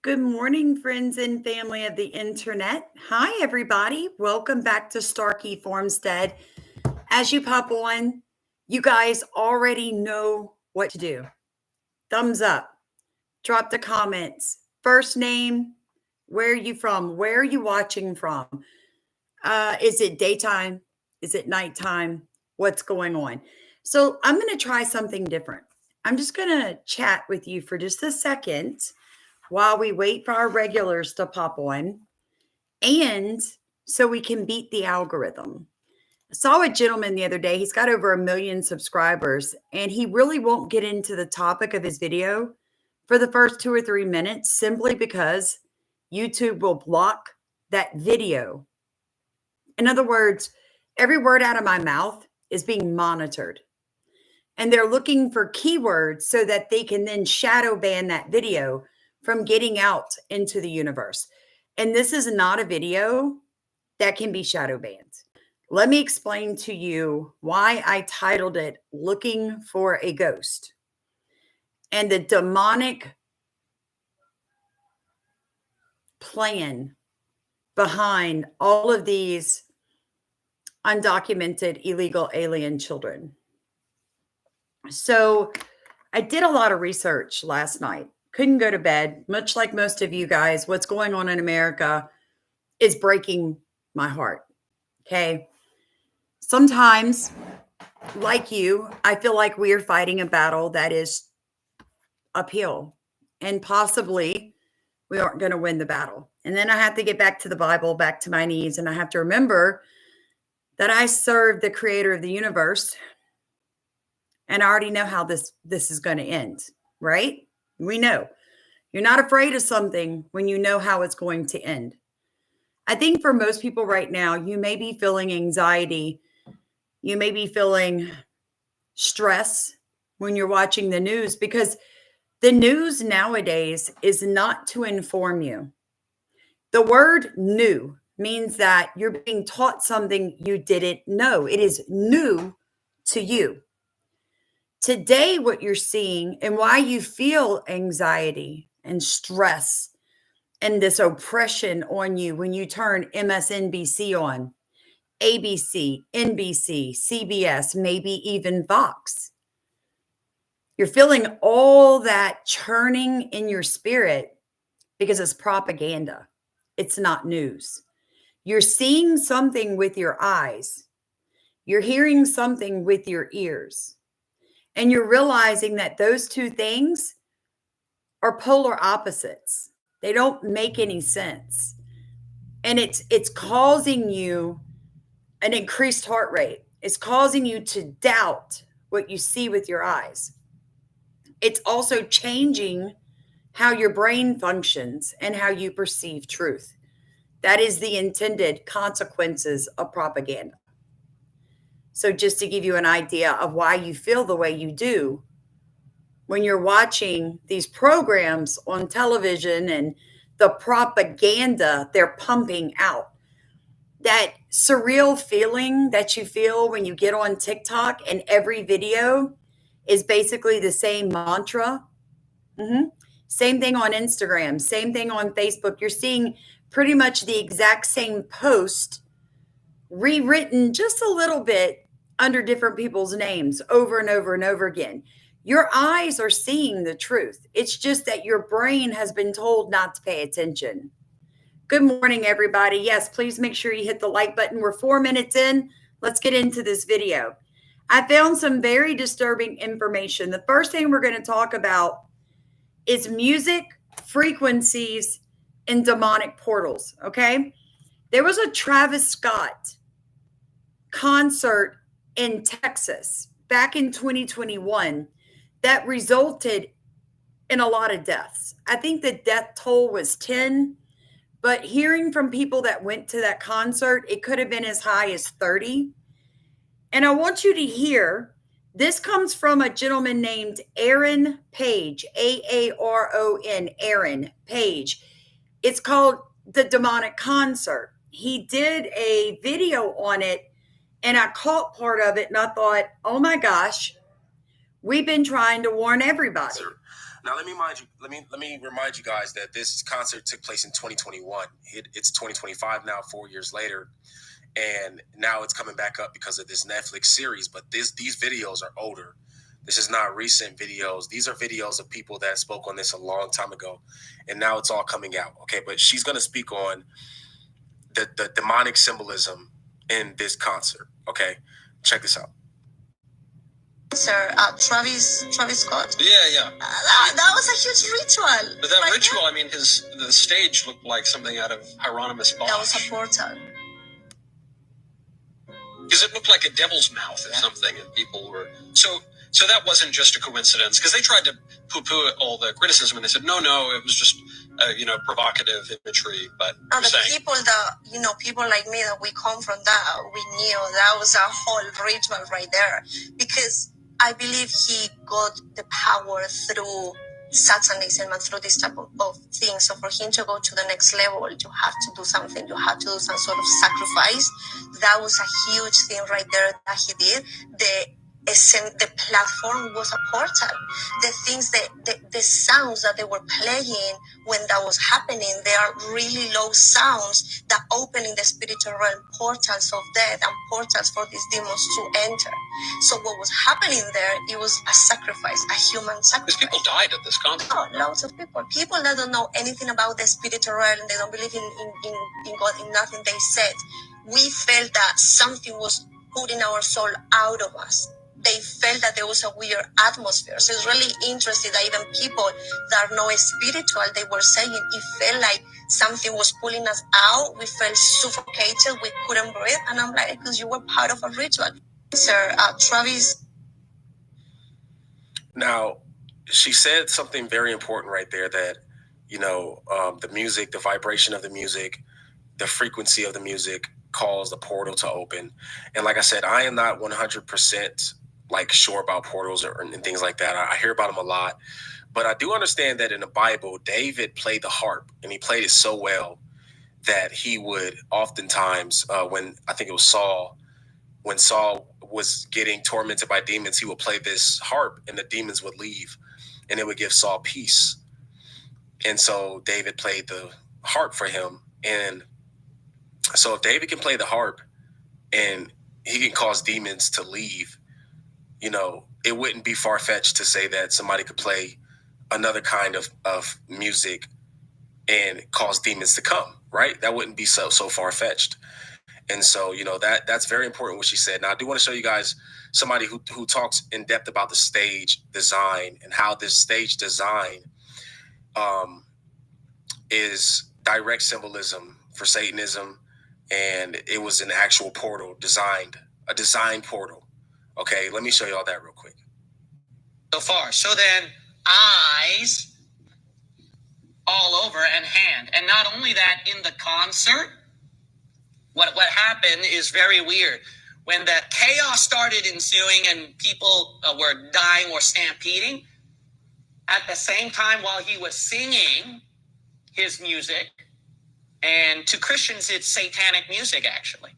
Good morning, friends and family of the internet. Hi, everybody. Welcome back to Starkey Farmstead. As you pop on, you guys already know what to do. Thumbs up, drop the comments, first name, where are you from? Where are you watching from? Is it daytime? Is it nighttime? What's going on? So I'm going to try something different. I'm just going to chat with you for just a second while we wait for our regulars to pop on, and so we can beat the algorithm. I saw a gentleman the other day. He's got over 1 million subscribers, and he really won't get into the topic of his video for the first 2 or 3 minutes simply because YouTube will block that video. In other words, every word out of my mouth is being monitored, and they're looking for keywords so that they can then shadow ban that video from getting out into the universe. And this is not a video that can be shadow banned. Let me explain to you why I titled it Looking for a Ghost and the demonic plan behind all of these undocumented illegal alien children. So I did a lot of research last night. Couldn't go to bed, much like most of you guys. What's going on in America is breaking my heart. Okay. Sometimes, like you, I feel like we are fighting a battle that is uphill, and possibly we aren't going to win the battle. And then I have to get back to the Bible, back to my knees, and I have to remember that I serve the creator of the universe, and I already know how this is going to end, right? We know. You're not afraid of something when you know how it's going to end. I think for most people right now, you may be feeling anxiety. You may be feeling stress when you're watching the news, because the news nowadays is not to inform you. The word new means that you're being taught something you didn't know. It is new to you. Today, what you're seeing and why you feel anxiety and stress and this oppression on you when you turn MSNBC on, ABC, NBC, CBS, maybe even Fox. You're feeling all that churning in your spirit because it's propaganda. It's not news. You're seeing something with your eyes. You're hearing something with your ears. And you're realizing that those two things are polar opposites. They don't make any sense. And it's causing you an increased heart rate. It's causing you to doubt what you see with your eyes. It's also changing how your brain functions and how you perceive truth. That is the intended consequences of propaganda. So just to give you an idea of why you feel the way you do when you're watching these programs on television and the propaganda they're pumping out, that surreal feeling that you feel when you get on TikTok and every video is basically the same mantra. Same thing on Instagram, same thing on Facebook. You're seeing pretty much the exact same post rewritten just a little bit under different people's names over and over and over again. Your eyes are seeing the truth. It's just that your brain has been told not to pay attention. Good morning, everybody. Yes, please make sure you hit the like button. We're 4 minutes in. Let's get into this video. I found some very disturbing information. The first thing we're going to talk about is music, frequencies, and demonic portals, okay? There was a Travis Scott concert in Texas back in 2021 that resulted in a lot of deaths. I think the death toll was 10, but hearing from people that went to that concert, it could have been as high as 30. And I want you to hear, this comes from a gentleman named Aaron Page, Aaron, Aaron Page. It's called The Demonic Concert. He did a video on it, and I caught part of it, and I thought, oh my gosh, we've been trying to warn everybody. Now let me remind you guys that this concert took place in 2021. It's 2025 now, 4 years later, and now it's coming back up because of this Netflix series. But these videos are older. This is not recent videos. These are videos of people that spoke on this a long time ago, and now it's all coming out. Okay, but she's going to speak on the demonic symbolism in this concert. Okay, check this out. Sir, Travis Scott. Yeah. That was a huge ritual. But that ritual, I mean, the stage looked like something out of Hieronymus Bosch. That was a portal. Because it looked like a devil's mouth or something, and people were so that wasn't just a coincidence. Because they tried to poo-poo all the criticism, and they said no, it was just provocative imagery. But people that people like me that we come from that, we knew that was a whole ritual right there, because I believe he got the power through Satanism and through this type of things. So for him to go to the next level, you have to do something. You have to do some sort of sacrifice. That was a huge thing right there that he did. The platform was a portal. The things, the sounds that they were playing when that was happening, they are really low sounds that open in the spiritual realm portals of death and portals for these demons to enter. So what was happening there, it was a sacrifice, a human sacrifice. Because people died at this concert. Oh, lots of people. People that don't know anything about the spiritual realm, they don't believe in God, in nothing they said. We felt that something was putting our soul out of us. They felt that there was a weird atmosphere. So it's really interesting that even people that are not spiritual, they were saying it felt like something was pulling us out. We felt suffocated. We couldn't breathe. And I'm like, because you were part of a ritual. Sir, Travis. Now, she said something very important right there that, the music, the vibration of the music, the frequency of the music caused the portal to open. And like I said, I am not 100% sure about portals and things like that. I hear about them a lot, but I do understand that in the Bible, David played the harp, and he played it so well that he would oftentimes, when I think it was Saul, when Saul was getting tormented by demons, he would play this harp and the demons would leave, and it would give Saul peace. And so David played the harp for him. And so if David can play the harp and he can cause demons to leave, it wouldn't be far-fetched to say that somebody could play another kind of music and cause demons to come, right? That wouldn't be so far-fetched. And so, that's very important what she said. Now, I do want to show you guys somebody who talks in depth about the stage design and how this stage design is direct symbolism for Satanism. And it was an actual portal a designed portal. Okay, let me show you all that real quick. So far. So then eyes all over and hand. And not only that, in the concert, what happened is very weird. When the chaos started ensuing and people were dying or stampeding, at the same time while he was singing his music, and to Christians, it's satanic music, actually.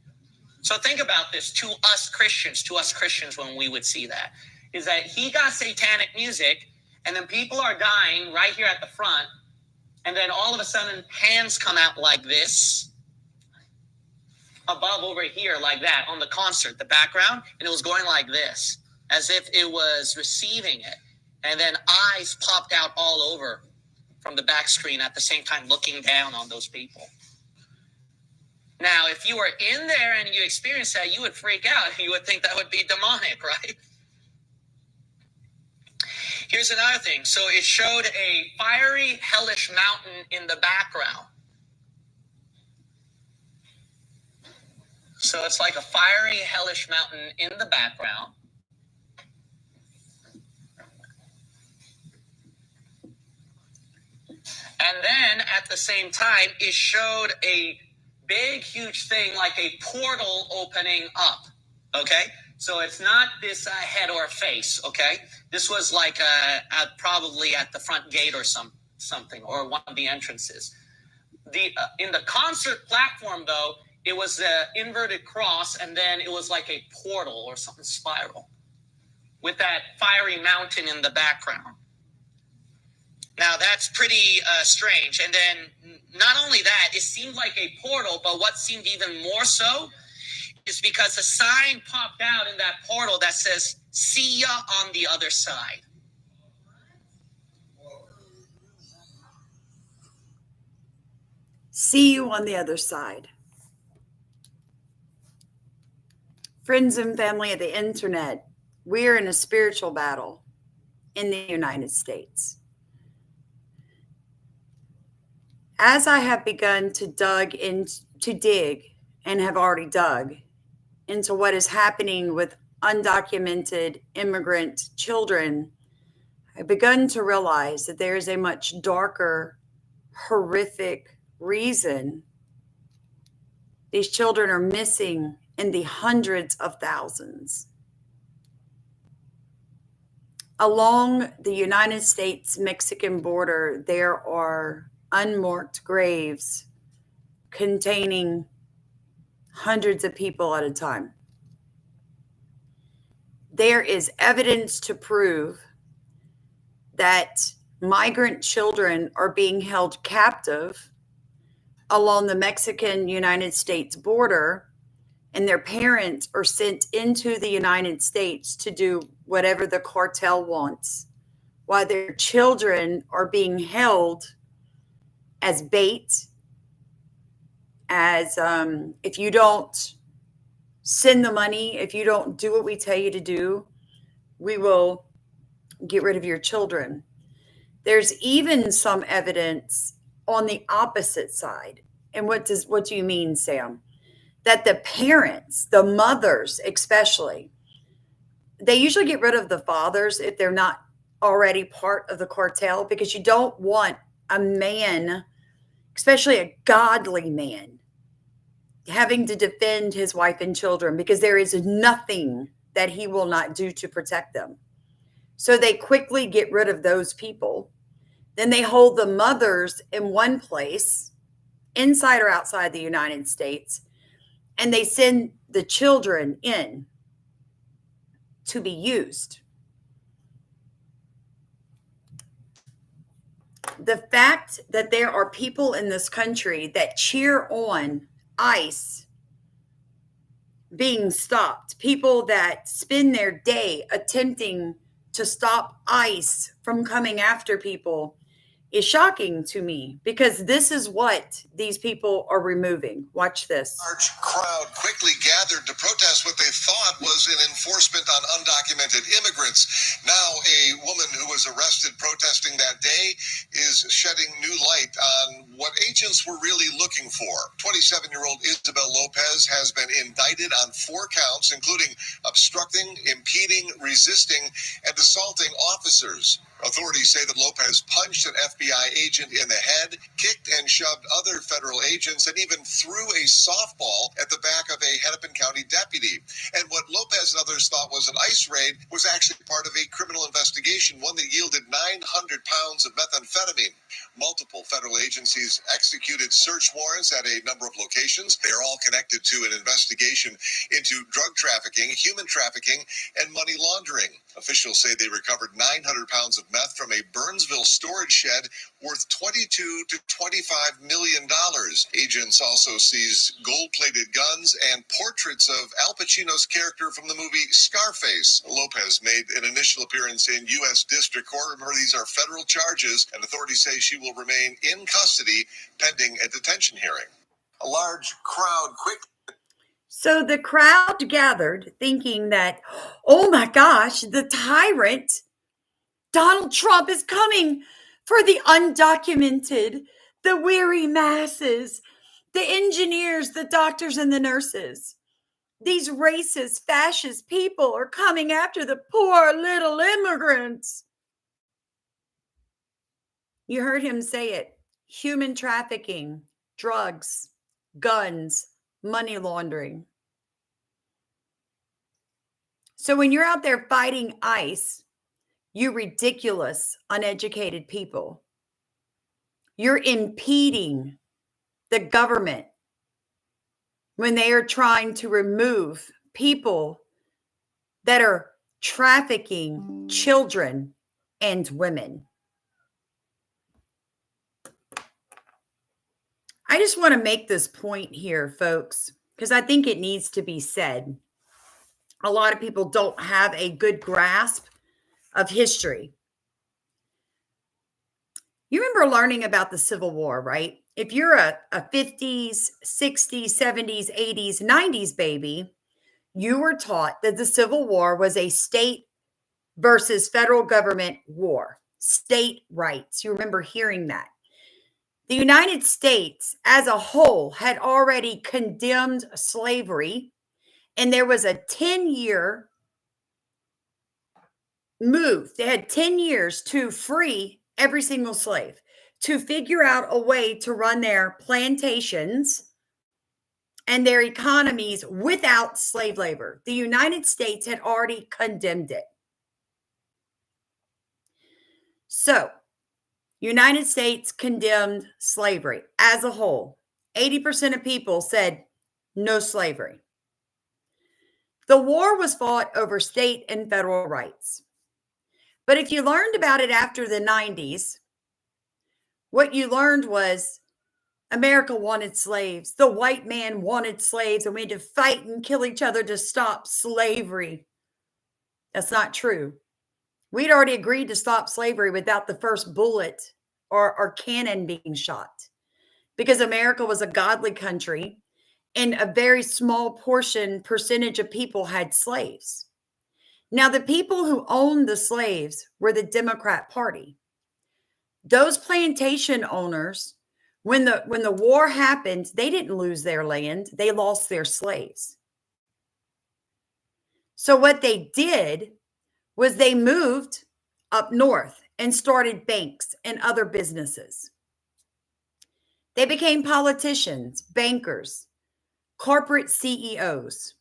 So think about this, to us Christians, when we would see that, is that he got satanic music, and then people are dying right here at the front, and then all of a sudden, hands come out like this, above over here like that, on the concert, the background, and it was going like this, as if it was receiving it. And then eyes popped out all over from the back screen at the same time, looking down on those people. Now, if you were in there and you experienced that, you would freak out. You would think that would be demonic, right? Here's another thing. So it showed a fiery, hellish mountain in the background. So it's like a fiery, hellish mountain in the background. And then at the same time, it showed a big, huge thing like a portal opening up, okay? So it's not this head or face, okay? This was like probably at the front gate or something, or one of the entrances. In the concert platform, though, it was an inverted cross, and then it was like a portal or something spiral with that fiery mountain in the background. Now that's pretty strange. And then not only that, it seemed like a portal, but what seemed even more so is because a sign popped out in that portal that says, "See ya on the other side." See you on the other side. Friends and family of the internet, we're in a spiritual battle in the United States. As I have begun to dig and have already dug into what is happening with undocumented immigrant children, I've begun to realize that there is a much darker, horrific reason these children are missing in the hundreds of thousands. Along the United States-Mexican border, there are unmarked graves containing hundreds of people at a time. There is evidence to prove that migrant children are being held captive along the Mexican-United States border, and their parents are sent into the United States to do whatever the cartel wants, while their children are being held as bait, as if you don't send the money, if you don't do what we tell you to do, we will get rid of your children. There's even some evidence on the opposite side. And what do you mean, Sam? That the parents, the mothers especially, they usually get rid of the fathers if they're not already part of the cartel, because you don't want a man, especially a godly man, having to defend his wife and children, because there is nothing that he will not do to protect them. So they quickly get rid of those people. Then they hold the mothers in one place, inside or outside the United States, and they send the children in to be used. The fact that there are people in this country that cheer on ICE being stopped, people that spend their day attempting to stop ICE from coming after people, is shocking to me, because this is what these people are removing. Watch this. A large crowd quickly gathered to protest what they thought was an enforcement on undocumented immigrants. Now, a woman who was arrested protesting that day is shedding new light on what agents were really looking for. 27-year-old Isabel Lopez has been indicted on 4 counts, including obstructing, impeding, resisting, and assaulting officers. Authorities say that Lopez punched an FBI agent in the head, kicked and shoved other federal agents, and even threw a softball at the back of a Hennepin County deputy. And what Lopez and others thought was an ICE raid was actually part of a criminal investigation, one that yielded 900 pounds of methamphetamine. Multiple federal agencies executed search warrants at a number of locations. They are all connected to an investigation into drug trafficking, human trafficking, and money laundering. Officials say they recovered 900 pounds of meth from a Burnsville storage shed worth $22 to $25 million. Agents also seized gold-plated guns and portraits of Al Pacino's character from the movie Scarface. Lopez made an initial appearance in U.S. District Court. Remember, these are federal charges, and authorities say she will remain in custody pending a detention hearing. A large crowd quickly. So the crowd gathered thinking that, oh my gosh, the tyrant, Donald Trump, is coming for the undocumented, the weary masses, the engineers, the doctors, and the nurses. These racist, fascist people are coming after the poor little immigrants. You heard him say it. Human trafficking, drugs, guns, money laundering. So when you're out there fighting ICE, you ridiculous, uneducated people, you're impeding the government when they are trying to remove people that are trafficking children and women. I just want to make this point here, folks, because I think it needs to be said. A lot of people don't have a good grasp of history. You remember learning about the Civil War, right? If you're a 50s, 60s, 70s, 80s, 90s baby, you were taught that the Civil War was a state versus federal government war, state rights. You remember hearing that. The United States as a whole had already condemned slavery, and there was a 10-year move. They had 10 years to free every single slave, to figure out a way to run their plantations and their economies without slave labor. The United States had already condemned it. So, United States condemned slavery as a whole. 80% of people said no slavery. The war was fought over state and federal rights. But if you learned about it after the 90s, what you learned was America wanted slaves. The white man wanted slaves, and we had to fight and kill each other to stop slavery. That's not true. We'd already agreed to stop slavery without the first bullet or cannon being shot, because America was a godly country and a very small percentage of people had slaves. Now, the people who owned the slaves were the Democrat Party. Those plantation owners, when the war happened, they didn't lose their land. They lost their slaves. So what they did was they moved up north and started banks and other businesses. They became politicians, bankers, corporate CEOs.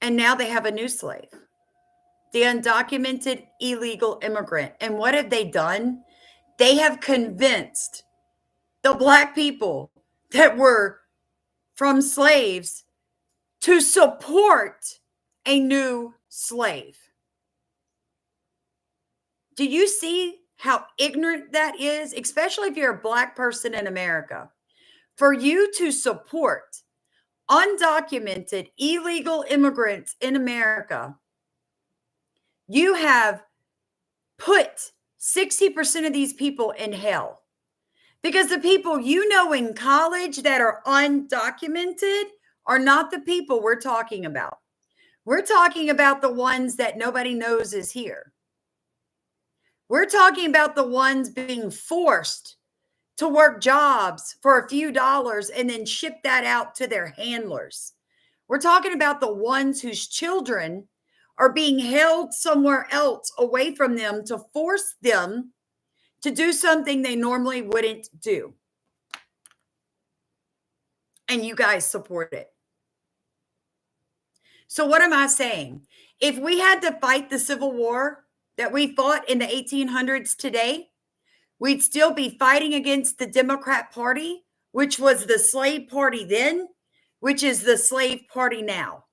And now they have a new slave, the undocumented illegal immigrant. And what have they done? They have convinced the Black people that were from slaves to support a new slave. Do you see how ignorant that is? Especially if you're a Black person in America. For you to support undocumented illegal immigrants in America, you have put 60% of these people in hell. Because the people you know in college that are undocumented are not the people we're talking about. We're talking about the ones that nobody knows is here. We're talking about the ones being forced to work jobs for a few dollars and then ship that out to their handlers. We're talking about the ones whose children are being held somewhere else away from them to force them to do something they normally wouldn't do. And you guys support it. So what am I saying? If we had to fight the Civil War that we fought in the 1800s today, we'd still be fighting against the Democrat Party, which was the slave party then, which is the slave party now.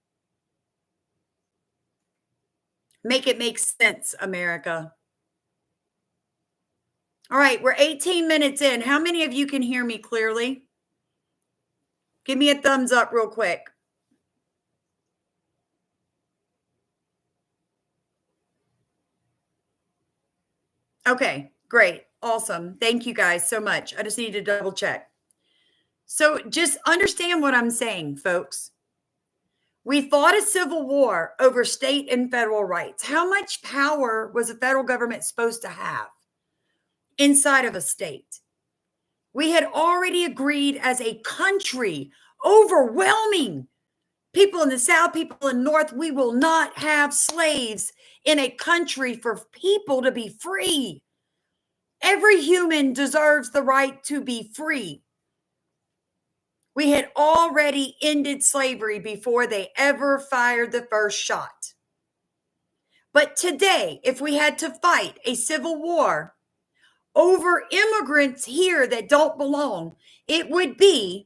Make it make sense, America. All right, we're 18 minutes in. How many of you can hear me clearly? Give me a thumbs up real quick. Okay, great. Awesome. Thank you guys so much. I just need to double check. So just understand what I'm saying, folks. We fought a civil war over state and federal rights. How much power was the federal government supposed to have inside of a state? We had already agreed as a country, overwhelming people in the South, people in the North, we will not have slaves in a country for people to be free. Every human deserves the right to be free. We had already ended slavery before they ever fired the first shot. But today, if we had to fight a civil war over immigrants here that don't belong, it would be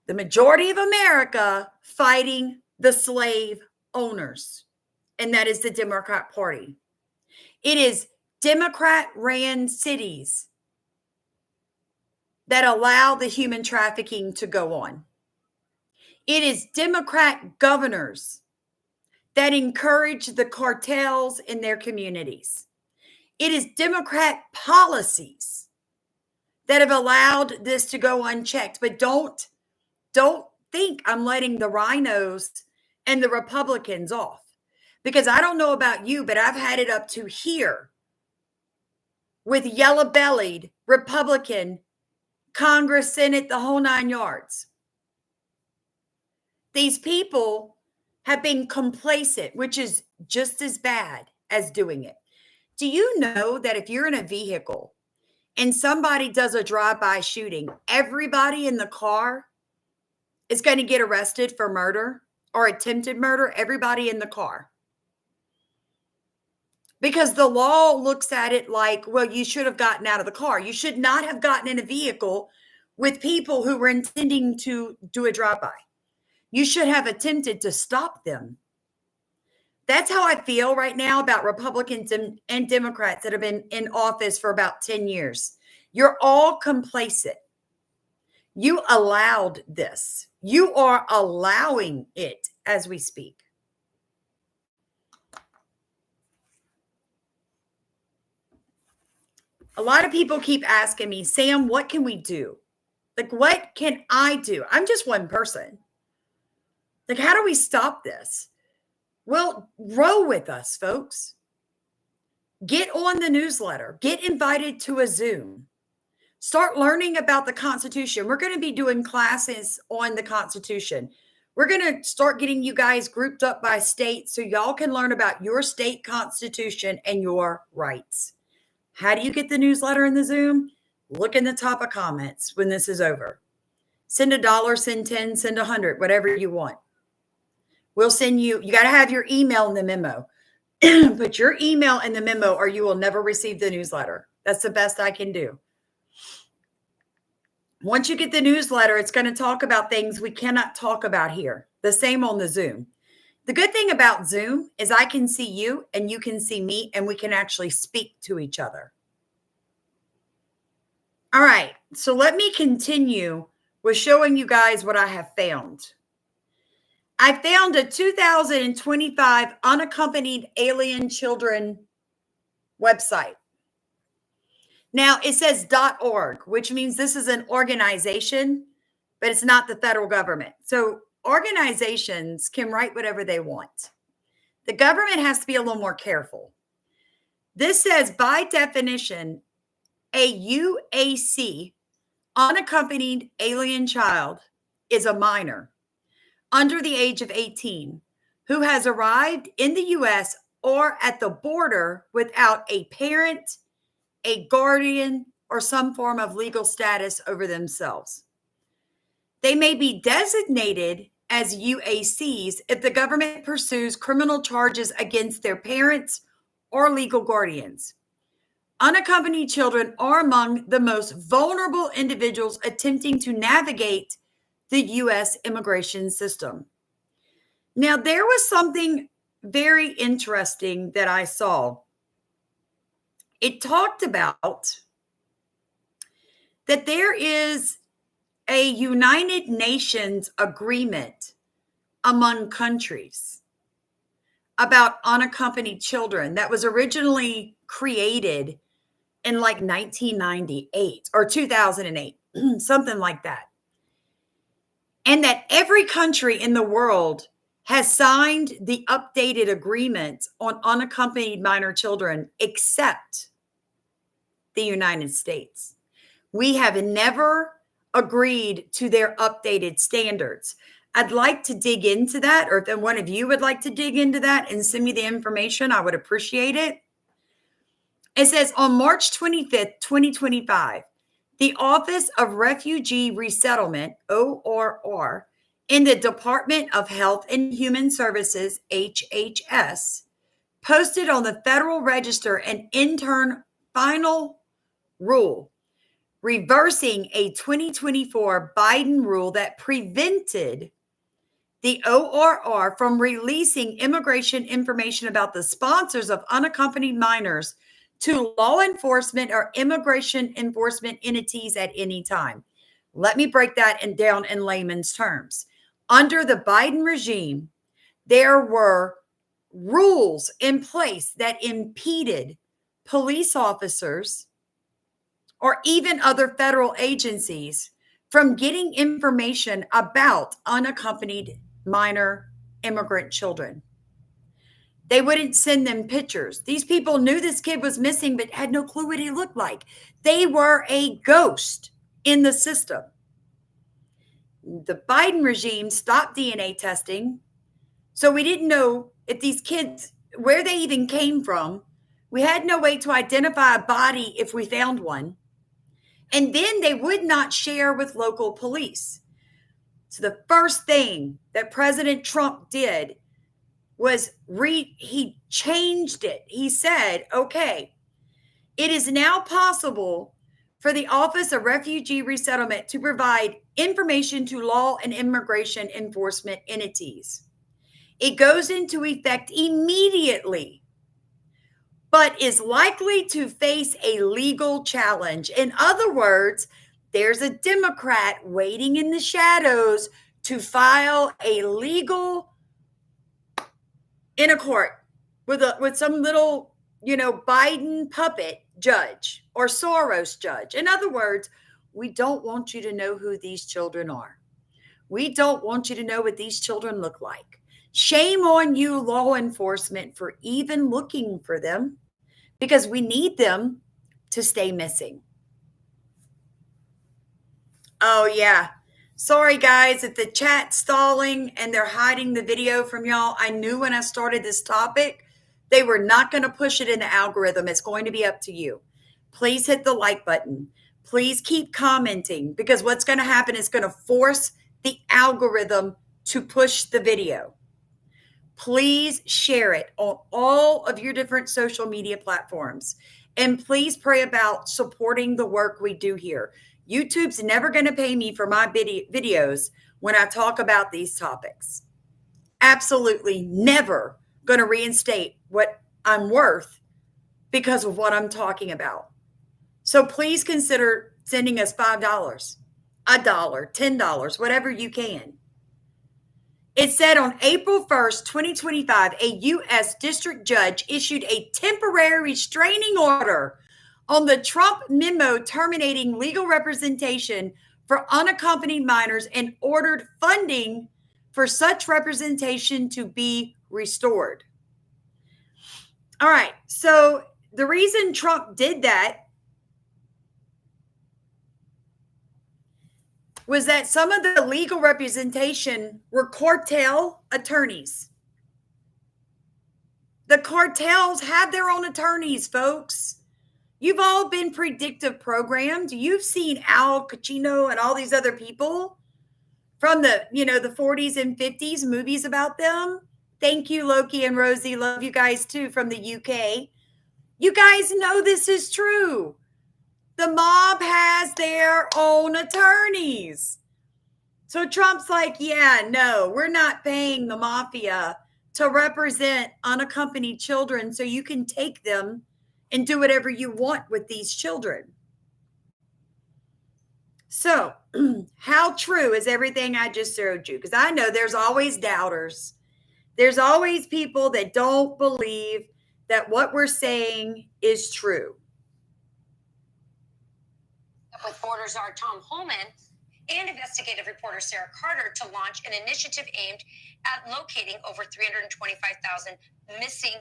the majority of America fighting the slave owners. And that is the Democrat Party. It is Democrat-ran cities that allow the human trafficking to go on. It is Democrat governors that encourage the cartels in their communities. It is Democrat policies that have allowed this to go unchecked. But don't think I'm letting the rhinos and the Republicans off, because I don't know about you, but I've had it up to here with yellow-bellied Republican Congress, Senate, the whole 9 yards. These people have been complacent, which is just as bad as doing it. Do you know that if you're in a vehicle and somebody does a drive-by shooting, everybody in the car is going to get arrested for murder or attempted murder? Everybody in the car. Because the law looks at it like, well, you should have gotten out of the car. You should not have gotten in a vehicle with people who were intending to do a drive-by. You should have attempted to stop them. That's how I feel right now about Republicans and Democrats that have been in office for about 10 years. You're all complacent. You allowed this. You are allowing it as we speak. A lot of people keep asking me, Sam, what can we do? Like, what can I do? I'm just one person. Like, how do we stop this? Well, row with us, folks. Get on the newsletter. Get invited to a Zoom. Start learning about the Constitution. We're going to be doing classes on the Constitution. We're going to start getting you guys grouped up by state so y'all can learn about your state constitution and your rights. How do you get the newsletter and the Zoom? Look in the top of comments when this is over. Send $1, send 10, send 100, whatever you want. We'll send you got to have your email in the memo. Put your email in the memo or you will never receive the newsletter. That's the best I can do. Once you get the newsletter, it's going to talk about things we cannot talk about here. The same on the Zoom. The good thing about Zoom is I can see you and you can see me and we can actually speak to each other. All right, so let me continue with showing you guys what I have found. I found a 2025 unaccompanied alien children website. Now, it says .org, which means this is an organization, but it's not the federal government. So organizations can write whatever they want. The government has to be a little more careful. This says, by definition, a UAC, unaccompanied alien child, is a minor under the age of 18 who has arrived in the U.S. or at the border without a parent, a guardian, or some form of legal status over themselves. They may be designated as UACs if the government pursues criminal charges against their parents or legal guardians. Unaccompanied children are among the most vulnerable individuals attempting to navigate the U.S. immigration system. Now, there was something very interesting that I saw. It talked about that there is a United Nations agreement among countries about unaccompanied children that was originally created in like 1998 or 2008, something like that. And that every country in the world has signed the updated agreement on unaccompanied minor children except the United States. We have never agreed to their updated standards. I'd like to dig into that, or if one of you would like to dig into that and send me the information, I would appreciate it. It says on March 25th, 2025, the Office of Refugee Resettlement, ORR, in the Department of Health and Human Services, HHS, posted on the Federal Register an intern final rule reversing a 2024 Biden rule that prevented the ORR from releasing immigration information about the sponsors of unaccompanied minors to law enforcement or immigration enforcement entities at any time. Let me break that down in layman's terms. Under the Biden regime, there were rules in place that impeded police officers or even other federal agencies from getting information about unaccompanied minor immigrant children. They wouldn't send them pictures. These people knew this kid was missing, but had no clue what he looked like. They were a ghost in the system. The Biden regime stopped DNA testing, so we didn't know if these kids, where they even came from. We had no way to identify a body if we found one. And then they would not share with local police. So the first thing that President Trump did was he changed it. He said, okay, it is now possible for the Office of Refugee Resettlement to provide information to law and immigration enforcement entities. It goes into effect immediately, but is likely to face a legal challenge. In other words, there's a Democrat waiting in the shadows to file a legal in a court with some little, Biden puppet judge or Soros judge. In other words, we don't want you to know who these children are. We don't want you to know what these children look like. Shame on you, law enforcement, for even looking for them, because we need them to stay missing. Oh, yeah. Sorry, guys, if the chat's stalling and they're hiding the video from y'all. I knew when I started this topic, they were not going to push it in the algorithm. It's going to be up to you. Please hit the like button. Please keep commenting, because what's going to happen is going to force the algorithm to push the video. Please share it on all of your different social media platforms. And please pray about supporting the work we do here. YouTube's never going to pay me for my videos when I talk about these topics. Absolutely never going to reinstate what I'm worth because of what I'm talking about. So please consider sending us $5, $1, $10, whatever you can. It said on April 1st, 2025, a U.S. district judge issued a temporary restraining order on the Trump memo terminating legal representation for unaccompanied minors and ordered funding for such representation to be restored. All right, so the reason Trump did that was that some of the legal representation were Cortel attorneys. The cartels have their own attorneys, folks. You've all been predictive programmed. You've seen Al Pacino and all these other people from the 40s and 50s movies about them. Thank you, Loki and Rosie. Love you guys too from the UK. You guys know this is true. The mob has their own attorneys. So Trump's like, yeah, no, we're not paying the mafia to represent unaccompanied children so you can take them and do whatever you want with these children. So how true is everything I just showed you? Because I know there's always doubters. There's always people that don't believe that what we're saying is true. With Borders czar Tom Homan and investigative reporter Sarah Carter to launch an initiative aimed at locating over 325,000 missing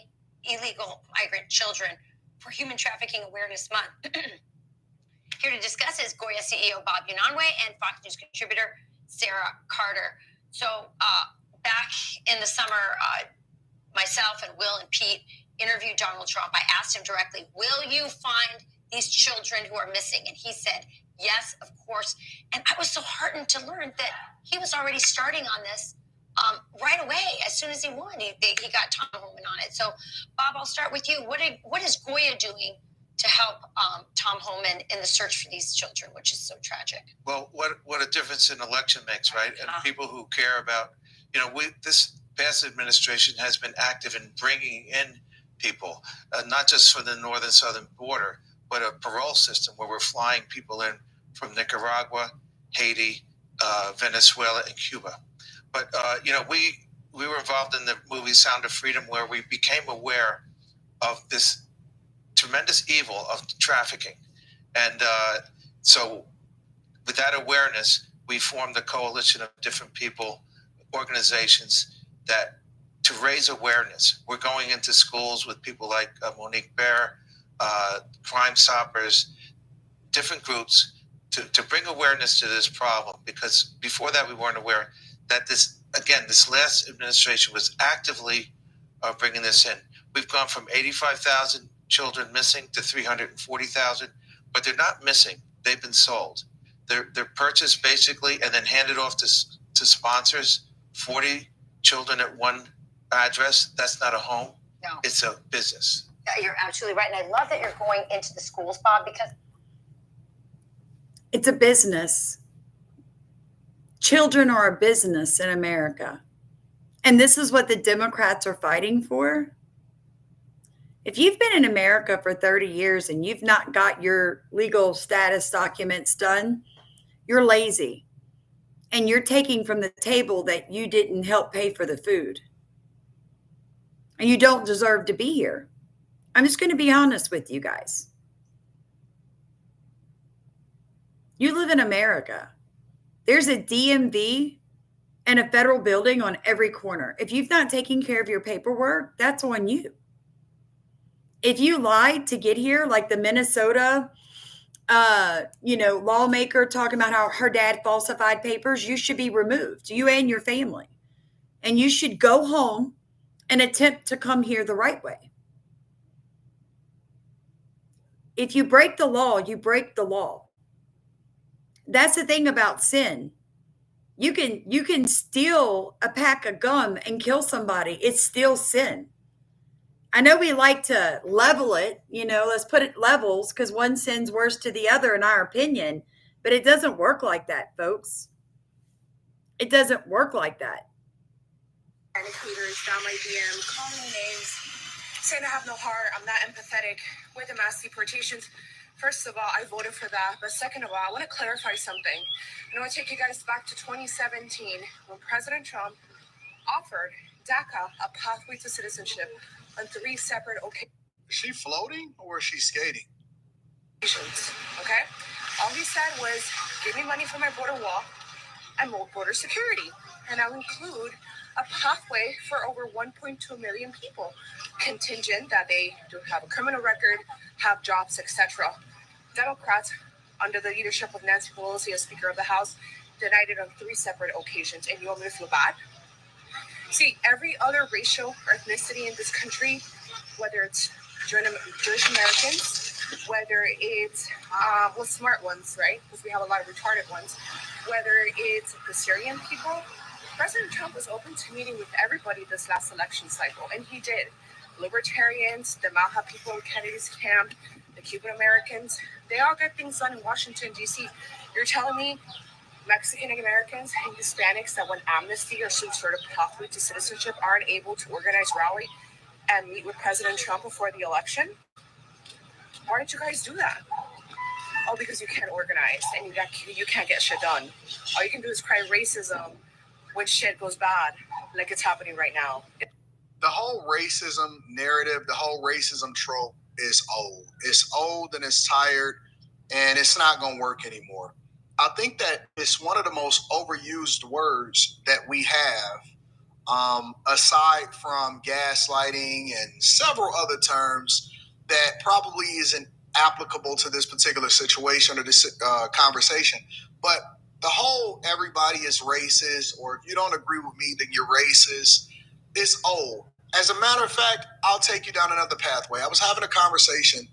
illegal migrant children for Human Trafficking Awareness Month. Here to discuss is Goya CEO Bob Unanue and Fox News contributor Sarah Carter. So back in the summer, myself and Will and Pete interviewed Donald Trump. I asked him directly, will you find these children who are missing? And he said, yes, of course. And I was so heartened to learn that he was already starting on this right away. As soon as he won, he got Tom Homan on it. So, Bob, I'll start with you. What is Goya doing to help Tom Homan in the search for these children, which is so tragic? Well, what a difference an election makes, right? And people who care about, this past administration has been active in bringing in people, not just for the northern southern border, but a parole system where we're flying people in from Nicaragua, Haiti, Venezuela, and Cuba. But we were involved in the movie Sound of Freedom, where we became aware of this tremendous evil of trafficking. And so with that awareness, we formed a coalition of different people, organizations to raise awareness. We're going into schools with people like Monique Bear, Crime Stoppers, different groups to bring awareness to this problem, because before that we weren't aware that this last administration was actively bringing this in. We've gone from 85,000 children missing to 340,000, but they're not missing. They've been sold. They're purchased basically and then handed off to sponsors. 40 children at one address. That's not a home. No. It's a business. You're absolutely right. And I love that you're going into the schools, Bob, because it's a business. Children are a business in America. And this is what the Democrats are fighting for. If you've been in America for 30 years and you've not got your legal status documents done, you're lazy. And you're taking from the table that you didn't help pay for the food. And you don't deserve to be here. I'm just going to be honest with you guys. You live in America. There's a DMV and a federal building on every corner. If you've not taken care of your paperwork, that's on you. If you lied to get here, like the Minnesota, lawmaker talking about how her dad falsified papers, you should be removed, you and your family. And you should go home and attempt to come here the right way. If you break the law, you break the law. That's the thing about sin. You can steal a pack of gum and kill somebody. It's still sin. I know we like to level it, let's put it levels because one sin's worse to the other in our opinion, but it doesn't work like that, folks. It doesn't work like that. Educators down my DM, calling me names, saying I have no heart, I'm not empathetic with the mass deportations. First of all, I voted for that. But second of all, I want to clarify something. I want to take you guys back to 2017 when President Trump offered DACA a pathway to citizenship on 3 separate occasions. Is she floating or is she skating? Okay? All he said was, give me money for my border wall and more border security. And I'll include a pathway for over 1.2 million people, contingent that they do have a criminal record, have jobs, etc. Democrats, under the leadership of Nancy Pelosi as Speaker of the House, denied it on 3 separate occasions. And you want me to feel bad? See, every other racial or ethnicity in this country, whether it's Jewish Americans, whether it's smart ones, right? Because we have a lot of retarded ones, whether it's the Syrian people, President Trump was open to meeting with everybody this last election cycle, and he did. Libertarians, the Malha people in Kennedy's camp, the Cuban Americans, they all get things done in Washington, D.C. You're telling me Mexican Americans and Hispanics that want amnesty or some sort of pathway to citizenship aren't able to organize rally and meet with President Trump before the election? Why didn't you guys do that? Oh, because you can't organize and you can't get shit done. All you can do is cry racism when shit goes bad, like it's happening right now. The whole racism narrative, the whole racism trope is old. It's old and it's tired, and it's not going to work anymore. I think that it's one of the most overused words that we have, aside from gaslighting and several other terms that probably isn't applicable to this particular situation or this conversation. But the whole everybody is racist, or if you don't agree with me, then you're racist, it's old. As a matter of fact, I'll take you down another pathway. I was having a conversation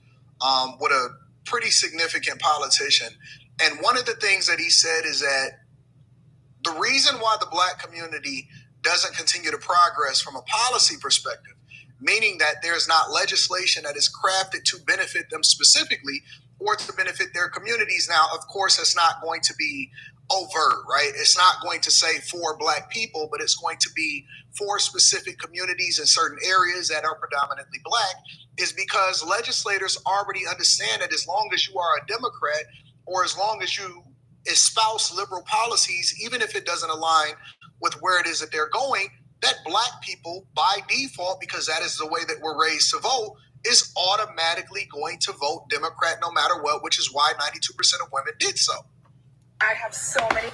with a pretty significant politician, and one of the things that he said is that the reason why the Black community doesn't continue to progress from a policy perspective, meaning that there's not legislation that is crafted to benefit them specifically or to benefit their communities. Now, of course, it's not going to be overt, right? It's not going to say for Black people, but it's going to be for specific communities in certain areas that are predominantly Black, is because legislators already understand that as long as you are a Democrat or as long as you espouse liberal policies, even if it doesn't align with where it is that they're going, that Black people by default, because that is the way that we're raised to vote, is automatically going to vote Democrat no matter what, which is why 92% of women did so. I have so many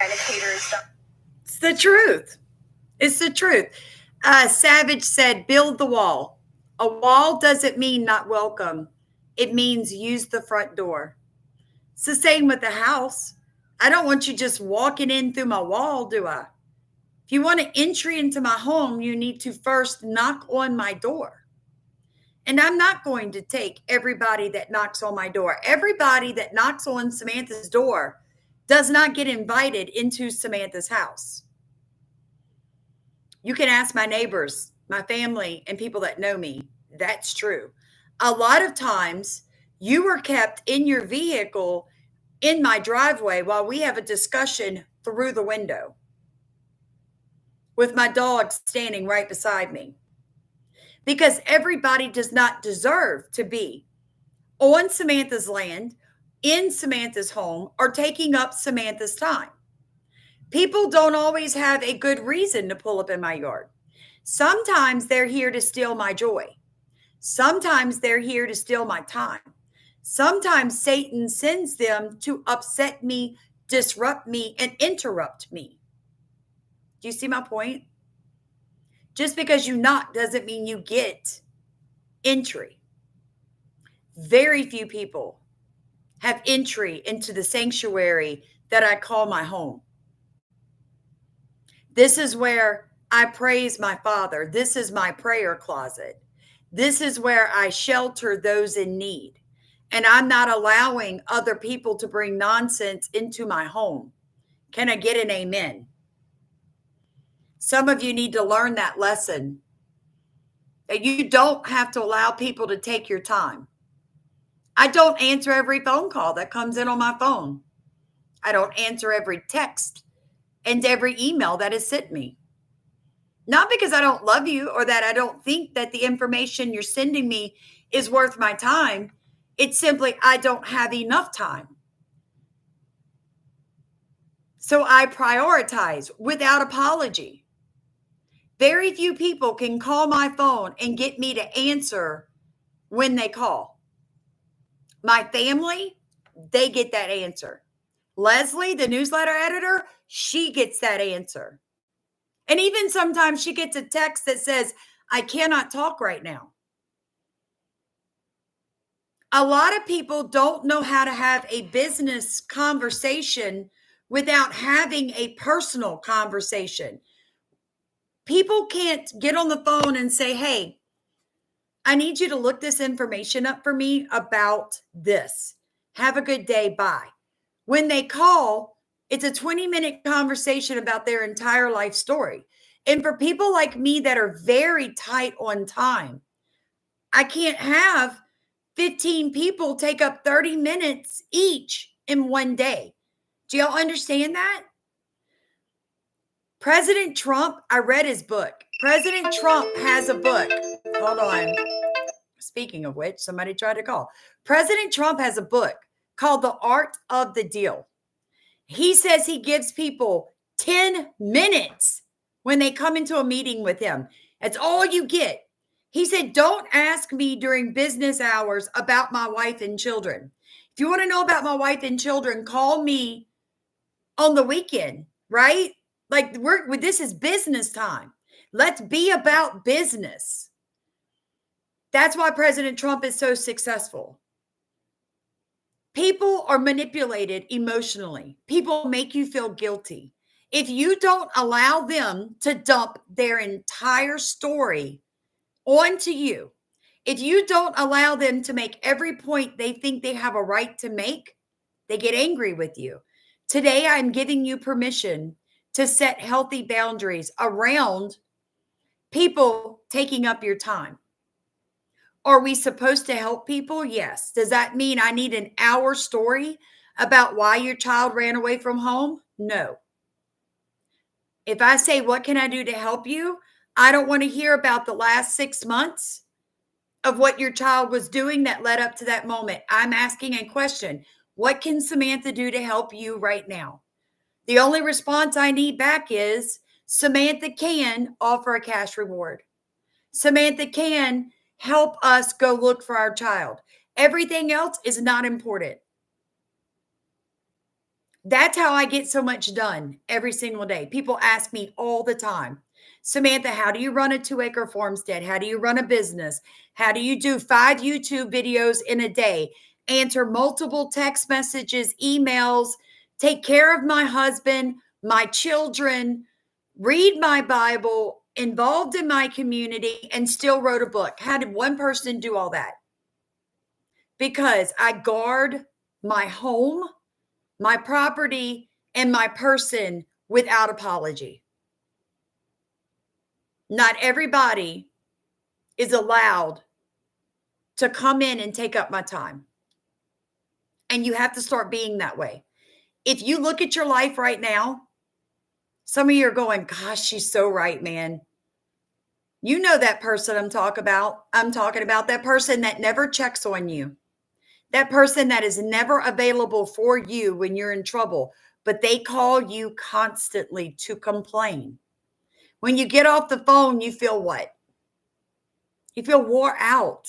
educators. It's the truth. It's the truth. Savage said, build the wall. A wall doesn't mean not welcome. It means use the front door. It's the same with the house. I don't want you just walking in through my wall, do I? If you want an entry into my home, you need to first knock on my door. And I'm not going to take everybody that knocks on my door. Everybody that knocks on Samantha's door does not get invited into Samantha's house. You can ask my neighbors, my family, and people that know me. That's true. A lot of times you were kept in your vehicle in my driveway while we have a discussion through the window with my dog standing right beside me. Because everybody does not deserve to be on Samantha's land, in Samantha's home, or taking up Samantha's time. People don't always have a good reason to pull up in my yard. Sometimes they're here to steal my joy. Sometimes they're here to steal my time. Sometimes Satan sends them to upset me, disrupt me, and interrupt me. Do you see my point? Just because you knock doesn't mean you get entry. Very few people have entry into the sanctuary that I call my home. This is where I praise my Father. This is my prayer closet. This is where I shelter those in need. And I'm not allowing other people to bring nonsense into my home. Can I get an amen? Some of you need to learn that lesson. That you don't have to allow people to take your time. I don't answer every phone call that comes in on my phone. I don't answer every text and every email that is sent me. Not because I don't love you or that I don't think that the information you're sending me is worth my time. It's simply I don't have enough time. So I prioritize without apology. Very few people can call my phone and get me to answer when they call. My family, they get that answer. Leslie, the newsletter editor, she gets that answer. And even sometimes she gets a text that says, I cannot talk right now. A lot of people don't know how to have a business conversation without having a personal conversation. People can't get on the phone and say, hey, I need you to look this information up for me about this. Have a good day. Bye. When they call, it's a 20-minute conversation about their entire life story. And for people like me that are very tight on time, I can't have 15 people take up 30 minutes each in one day. Do y'all understand that? President Trump, I read his book. President Trump has a book. Hold on. Speaking of which, somebody tried to call. President Trump has a book called The Art of the Deal. He says he gives people 10 minutes when they come into a meeting with him. That's all you get. He said, don't ask me during business hours about my wife and children. If you want to know about my wife and children, call me on the weekend, right? Like this is business time. Let's be about business. That's why President Trump is so successful. People are manipulated emotionally. People make you feel guilty. If you don't allow them to dump their entire story onto you, if you don't allow them to make every point they think they have a right to make, they get angry with you. Today, I'm giving you permission to set healthy boundaries around people taking up your time. Are we supposed to help people? Yes. Does that mean I need an hour story about why your child ran away from home? No. If I say, what can I do to help you? I don't want to hear about the last 6 months of what your child was doing that led up to that moment. I'm asking a question. What can Samantha do to help you right now? The only response I need back is Samantha can offer a cash reward. Samantha can help us go look for our child. Everything else is not important. That's how I get so much done every single day. People ask me all the time, Samantha, how do you run a 2-acre farmstead? How do you run a business? How do you do 5 YouTube videos in a day? Answer multiple text messages, emails, take care of my husband, my children, read my Bible, involved in my community, and still wrote a book. How did one person do all that? Because I guard my home, my property, and my person without apology. Not everybody is allowed to come in and take up my time. And you have to start being that way. If you look at your life right now, some of you are going, gosh, she's so right, man. You know that person I'm talking about. I'm talking about that person that never checks on you. That person that is never available for you when you're in trouble, but they call you constantly to complain. When you get off the phone, you feel what? You feel wore out,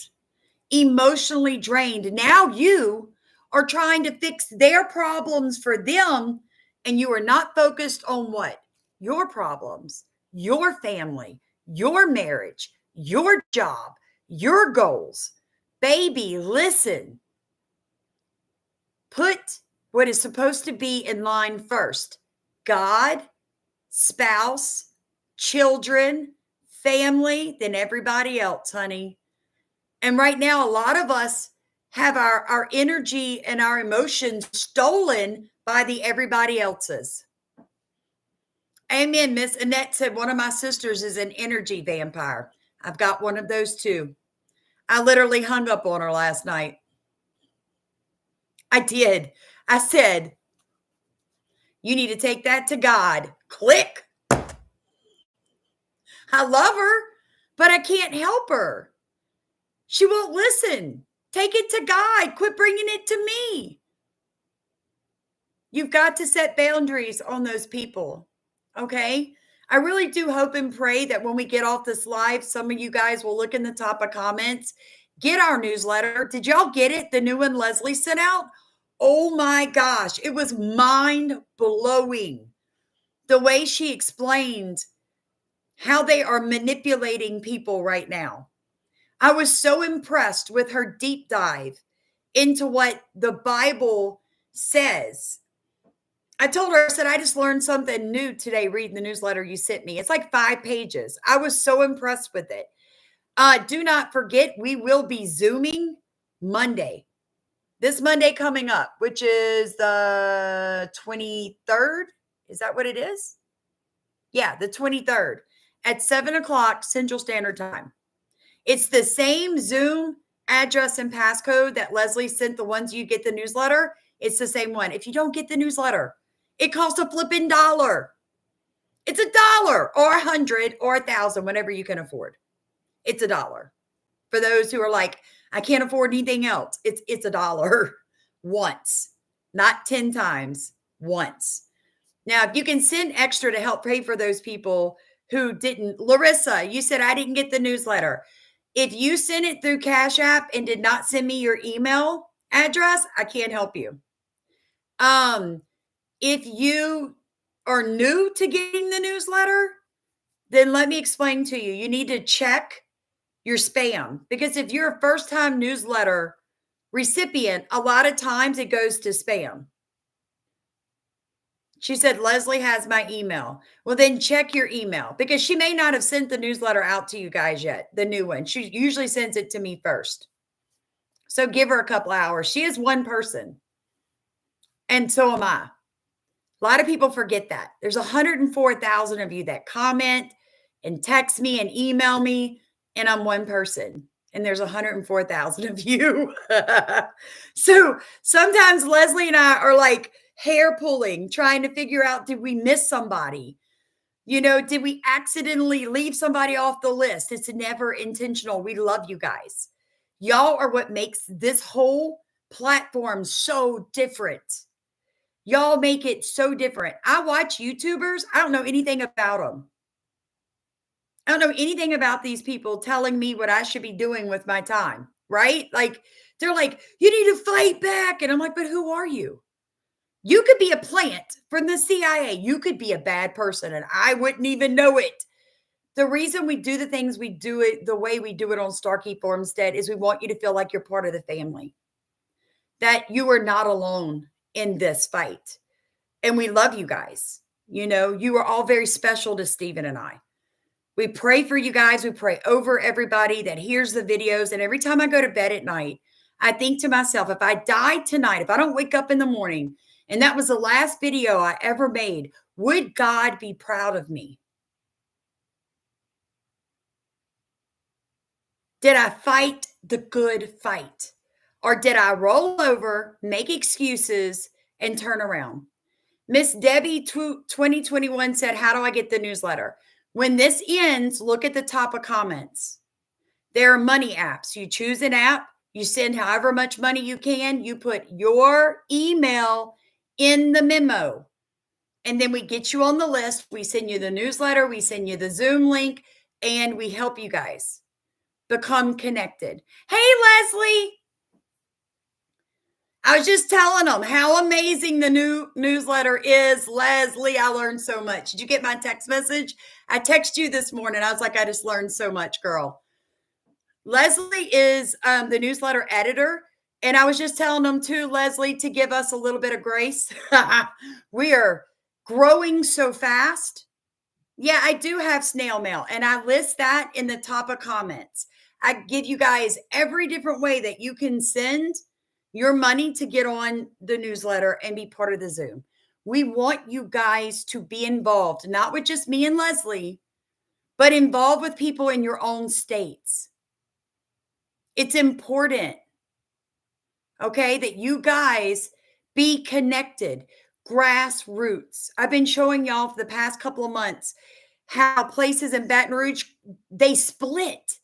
emotionally drained. Now you are trying to fix their problems for them, and you are not focused on what? Your problems, your family, your marriage, your job, your goals. Baby, listen. Put what is supposed to be in line first. God, spouse, children, family, then everybody else, honey. And right now, a lot of us have our energy and our emotions stolen by the everybody else's. Amen. Miss Annette said one of my sisters is an energy vampire. I've got one of those too. I literally hung up on her last night. I did. I said, you need to take that to God. Click. I love her, but I can't help her. She won't listen. Take it to God. Quit bringing it to me. You've got to set boundaries on those people. Okay? I really do hope and pray that when we get off this live, some of you guys will look in the top of comments, get our newsletter. Did y'all get it? The new one Leslie sent out? Oh my gosh. It was mind blowing. The way she explained how they are manipulating people right now. I was so impressed with her deep dive into what the Bible says. I told her, I said, I just learned something new today reading the newsletter you sent me. It's like 5 pages. I was so impressed with it. Do not forget, we will be Zooming Monday. This Monday coming up, which is the 23rd. Is that what it is? Yeah, the 23rd at 7 o'clock Central Standard Time. It's the same Zoom address and passcode that Leslie sent the ones you get the newsletter. It's the same one. If you don't get the newsletter, it costs a flipping $1. It's $1 or 100 or 1,000, whatever you can afford. It's $1. For those who are like, I can't afford anything else. It's $1 once, not 10 times, once. Now, if you can send extra to help pay for those people who didn't. Larissa, you said I didn't get the newsletter. If you sent it through Cash App and did not send me your email address, I can't help you. If you are new to getting the newsletter, then let me explain to you. You need to check your spam, because if you're a first-time newsletter recipient, a lot of times it goes to spam. She said, Leslie has my email. Well, then check your email, because she may not have sent the newsletter out to you guys yet, the new one. She usually sends it to me first. So give her a couple hours. She is one person. And so am I. A lot of people forget that. There's 104,000 of you that comment and text me and email me, and I'm one person. And there's 104,000 of you. So sometimes Leslie and I are like hair pulling, trying to figure out, did we miss somebody? You know, did we accidentally leave somebody off the list? It's never intentional. We love you guys. Y'all are what makes this whole platform so different. Y'all make it so different. I watch YouTubers. I don't know anything about them. I don't know anything about these people telling me what I should be doing with my time, right? Like, they're like, you need to fight back. And I'm like, but who are you? You could be a plant from the CIA. You could be a bad person, and I wouldn't even know it. The reason we do the things we do it the way we do it on Starkey Farmstead is we want you to feel like you're part of the family, that you are not alone in this fight. And we love you guys. You know, you are all very special to Stephen and I. We pray for you guys. We pray over everybody that hears the videos. And every time I go to bed at night, I think to myself, if I die tonight, if I don't wake up in the morning, and that was the last video I ever made, would God be proud of me? Did I fight the good fight? Or did I roll over, make excuses, and turn around? Miss Debbie 2021 said, how do I get the newsletter? When this ends, look at the top of comments. There are money apps. You choose an app, you send however much money you can, you put your email in the memo, and then we get you on the list. We send you the newsletter, we send you the Zoom link, and we help you guys become connected. Hey, Leslie. I was just telling them how amazing the new newsletter is. Leslie, I learned so much. Did you get my text message? I texted you this morning. I was like, I just learned so much, girl. Leslie is the newsletter editor. And I was just telling them too, Leslie, to give us a little bit of grace. We are growing so fast. Yeah, I do have snail mail, and I list that in the top of comments. I give you guys every different way that you can send your money to get on the newsletter and be part of the Zoom. We want you guys to be involved, not with just me and Leslie, but involved with people in your own states. It's important, okay, that you guys be connected, grassroots. I've been showing y'all for the past couple of months how places in Baton Rouge, they split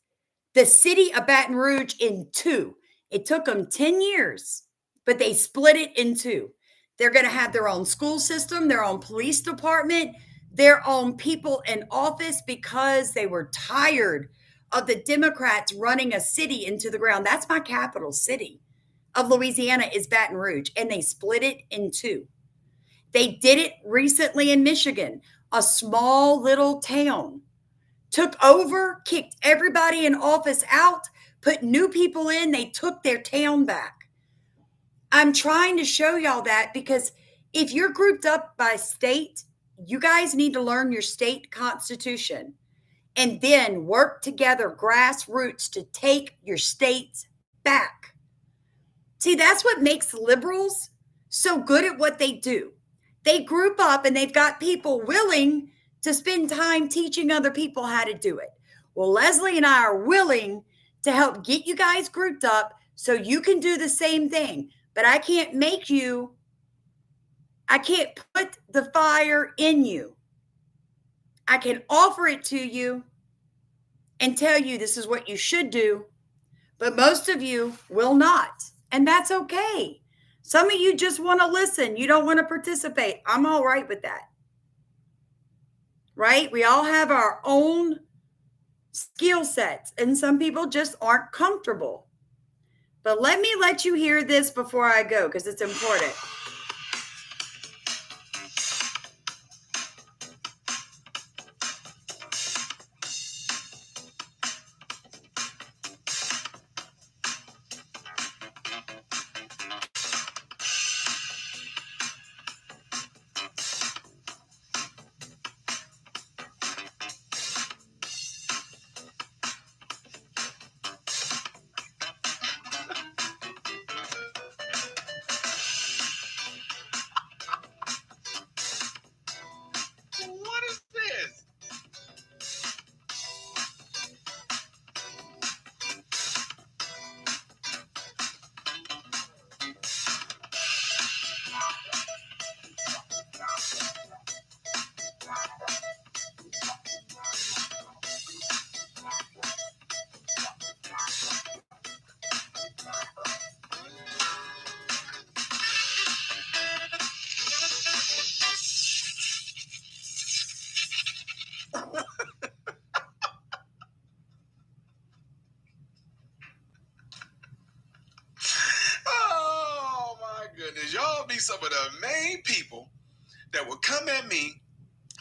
the city of Baton Rouge in two. It took them 10 years, but they split it in two. They're going to have their own school system, their own police department, their own people in office because they were tired of the Democrats running a city into the ground. That's my capital city of Louisiana is Baton Rouge, and they split it in two. They did it recently in Michigan, a small little town. Took over, kicked everybody in office out, put new people in. They took their town back. I'm trying to show y'all that because if you're grouped up by state, you guys need to learn your state constitution and then work together grassroots to take your states back. See, that's what makes liberals so good at what they do. They group up and they've got people willing to spend time teaching other people how to do it. Well, Leslie and I are willing to help get you guys grouped up so you can do the same thing. But I can't make you, I can't put the fire in you. I can offer it to you and tell you this is what you should do, but most of you will not. And that's okay. Some of you just want to listen. You don't want to participate. I'm all right with that. Right? We all have our own skill sets, and some people just aren't comfortable. But let me let you hear this before I go because it's important. is y'all be some of the main people that will come at me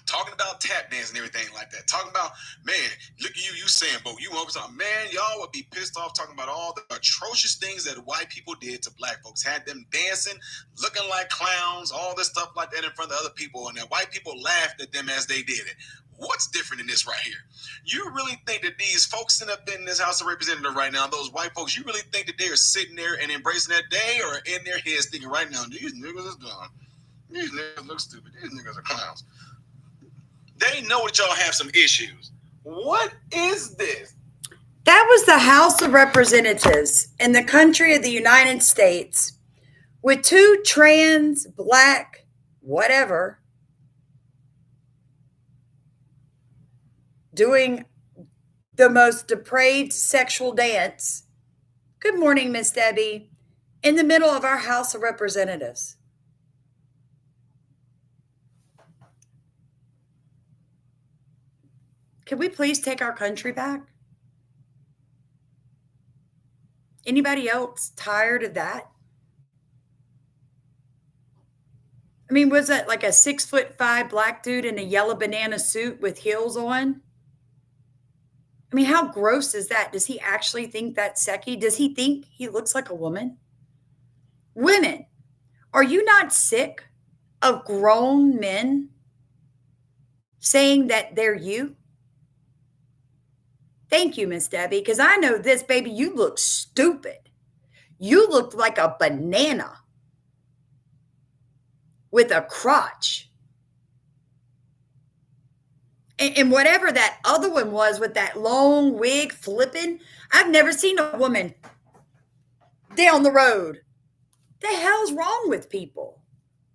talking about tap dance and everything like that. Talking about, man, look at you saying, but you always talking, man, y'all would be pissed off talking about all the atrocious things that white people did to black folks. Had them dancing, looking like clowns, all this stuff like that in front of other people, and that white people laughed at them as they did it. What's different in this right here? You really think that these folks sitting up in this House of Representatives right now, those white folks, you really think that they are sitting there and embracing that day, or in their heads thinking right now, these niggas is dumb. These niggas look stupid. These niggas are clowns. They know that y'all have some issues. What is this? That was the House of Representatives in the country of the United States with two trans, black, whatever, doing the most depraved sexual dance. Good morning, Miss Debbie. In the middle of our House of Representatives. Can we please take our country back? Anybody else tired of that? I mean, was that like a 6'5" black dude in a yellow banana suit with heels on? I mean, how gross is that? Does he actually think that's sexy? Does he think he looks like a woman? Women, are you not sick of grown men saying that they're you? Thank you, Miss Debbie, because I know this, baby, you look stupid. You looked like a banana with a crotch. And whatever that other one was with that long wig flipping, I've never seen a woman down the road. The hell's wrong with people?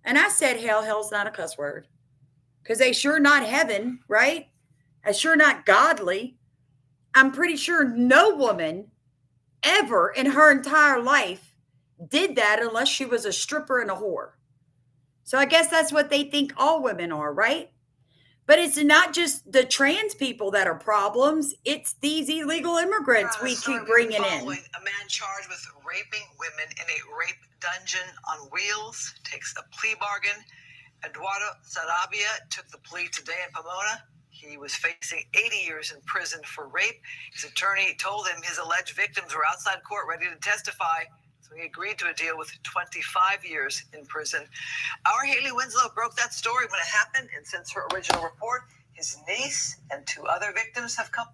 And I said hell's not a cuss word. Because they sure not heaven, right? That's sure not godly. I'm pretty sure no woman ever in her entire life did that unless she was a stripper and a whore. So I guess that's what they think all women are, right? But it's not just the trans people that are problems. It's these illegal immigrants we keep bringing in. A man charged with raping women in a rape dungeon on wheels takes a plea bargain. Eduardo Sarabia took the plea today in Pomona. He was facing 80 years in prison for rape. His attorney told him his alleged victims were outside court ready to testify, so he agreed to a deal with 25 years in prison. Our Haley Winslow broke that story when it happened, and since her original report, his niece and two other victims have come.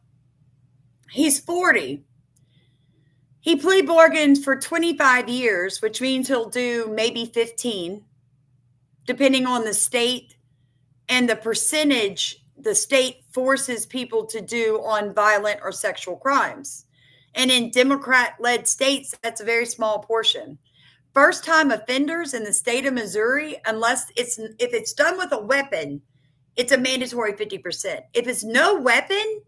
He's 40. He plea bargained for 25 years, which means he'll do maybe 15, depending on the state and the percentage the state forces people to do on violent or sexual crimes. And in Democrat-led states, that's a very small portion. First-time offenders in the state of Missouri, if it's done with a weapon, it's a mandatory 50%. If it's no weapon,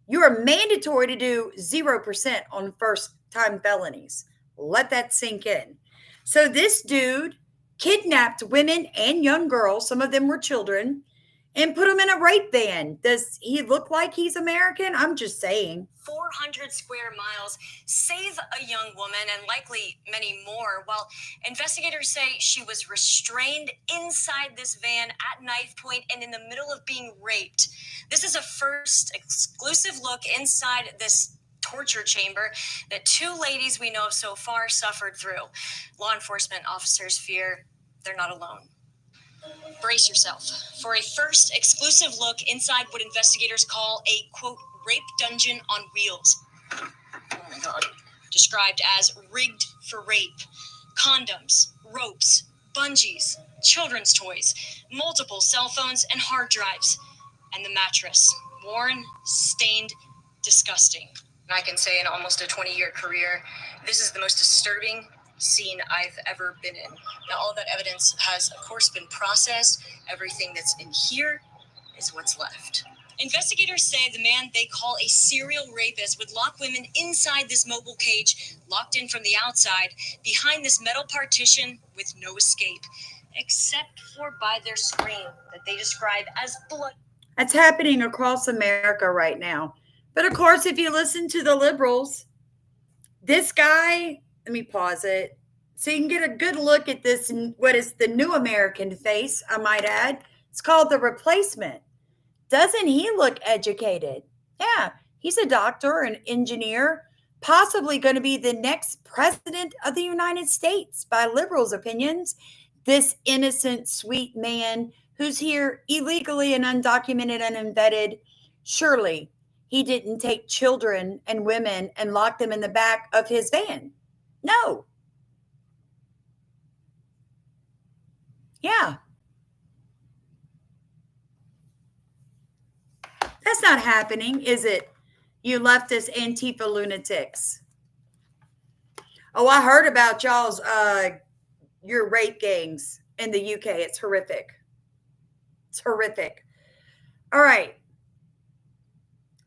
you are mandatory to do 0% on first-time felonies. Let that sink in. So this dude kidnapped women and young girls, some of them were children, and put him in a rape van. Does he look like he's American? I'm just saying. 400 square miles, save a young woman and likely many more, while investigators say she was restrained inside this van at knife point and in the middle of being raped. This is a first exclusive look inside this torture chamber that two ladies we know of so far suffered through. Law enforcement officers fear they're not alone. Brace yourself for a first exclusive look inside what investigators call a, quote, rape dungeon on wheels. Oh my God. Described as rigged for rape. Condoms, ropes, bungees, children's toys, multiple cell phones and hard drives. And the mattress, worn, stained, disgusting. And I can say in almost a 20-year career, this is the most disturbing scene I've ever been in. Now, all of that evidence has, of course, been processed. Everything that's in here is what's left. Investigators say the man they call a serial rapist would lock women inside this mobile cage, locked in from the outside, behind this metal partition with no escape, except for by their scream that they describe as blood. That's happening across America right now. But of course, if you listen to the liberals, this guy, let me pause it. So you can get a good look at this, what is the new American face, I might add. It's called The Replacement. Doesn't he look educated? Yeah, he's a doctor, an engineer, possibly going to be the next president of the United States by liberals' opinions. This innocent, sweet man who's here illegally and undocumented and unvetted, surely he didn't take children and women and lock them in the back of his van. No. Yeah. That's not happening, is it? You leftist Antifa lunatics. Oh, I heard about y'all's your rape gangs in the UK. It's horrific. It's horrific. All right.